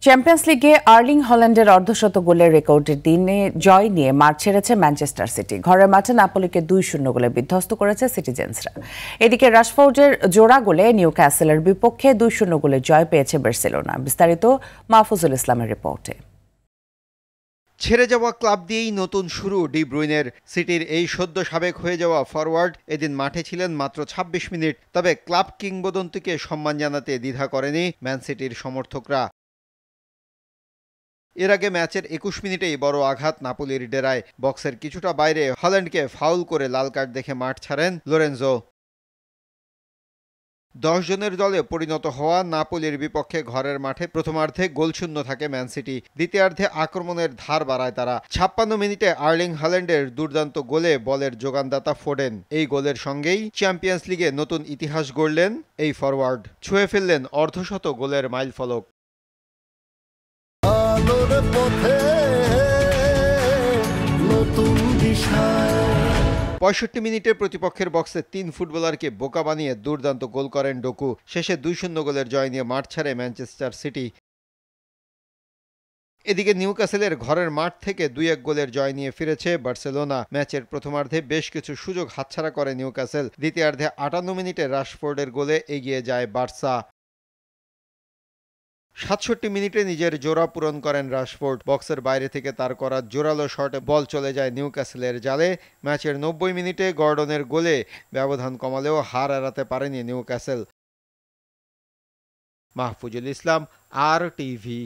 Champions লিগে Erling হল্যান্ডের অর্ধশত গোলের রেকর্ডের দিনে জয় নিয়ে মাঠ ছেড়েছে ম্যানচেস্টার সিটি। ঘরের মাঠে নাপোলিকে 2-0 গোলে বিধ্বস্ত করেছে সিটিজেন্সরা। এদিকে রাশফোর্ডের জোড়া গোলে নিউক্যাসলের বিপক্ষে 2-0 গোলে জয় পেয়েছে বার্সেলোনা। বিস্তারিত মাহফুজুল ইসলামের রিপোর্টে। ছেড়ে যাওয়া ক্লাব দিয়েই নতুন শুরু ডি ব্রুইনের। সিটির এই সদ্য সাবেক হয়ে যাওয়া ফরওয়ার্ড এদিন মাঠে ছিলেন মাত্র ২৬ মিনিট। তবে ক্লাব কিংবদন্তিকে সম্মান জানাতে দ্বিধা করেনি ম্যান সিটির সমর্থকরা। এর আগে ম্যাচের ২১ মিনিটেই বড় আঘাত নাপোলির ডেরায়। বক্সের কিছুটা বাইরে হল্যান্ডকে ফাউল করে লাল কার্ড দেখে মাঠ ছাড়েন লোরেনজো। ১০ জনের দলে পরিণত হওয়া নাপোলির বিপক্ষে ঘরের মাঠে প্রথমার্ধে গোলশূন্য থাকে ম্যান সিটি। দ্বিতীয়ার্ধে আক্রমণের ধার বাড়ায় তারা। ৫৬ মিনিটে আর্লিং হল্যান্ডের দুর্দান্ত গোলে বলের যোগানদাতা ফোডেন। এই গোলের সঙ্গেই চ্যাম্পিয়ন্স লিগে নতুন ইতিহাস গড়লেন এই ফরওয়ার্ড। ছুঁয়ে ফেললেন অর্ধশত গোলের মাইলফলক। ৬৫ মিনিটে প্রতিপক্ষের বক্সে ৩ ফুটবলারকে বোকা বানিয়ে দুর্দান্ত গোল করেন ডোকু। শেষে ২-০ গোলের জয় নিয়ে মাঠ ছাড়ে ম্যানচেস্টার সিটি। এদিকে নিউক্যাসলের ঘরের মাঠ থেকে ২-১ গোলের জয় নিয়ে ফিরেছে বার্সেলোনা। ম্যাচের প্রথমার্ধে বেশ কিছু সুযোগ হাতছাড়া করে নিউক্যাসল। দ্বিতীয়ার্ধে ৫৮ মিনিটে রাশফোর্ডের গোলে এগিয়ে যায় বার্সা। ৬৭ মিনিটে নিজের জোড়া পূরণ করেন রাশফোর্ড। বক্সের বাইরে থেকে তার করা জোরালো শটে বল চলে যায় নিউক্যাসলের জালে। ম্যাচের ৯০ মিনিটে গর্ডনের গোলে ব্যবধান কমালেও হার এড়াতে পারেনি নিউক্যাসল। মাহফুজুল ইসলাম, আর টিভি।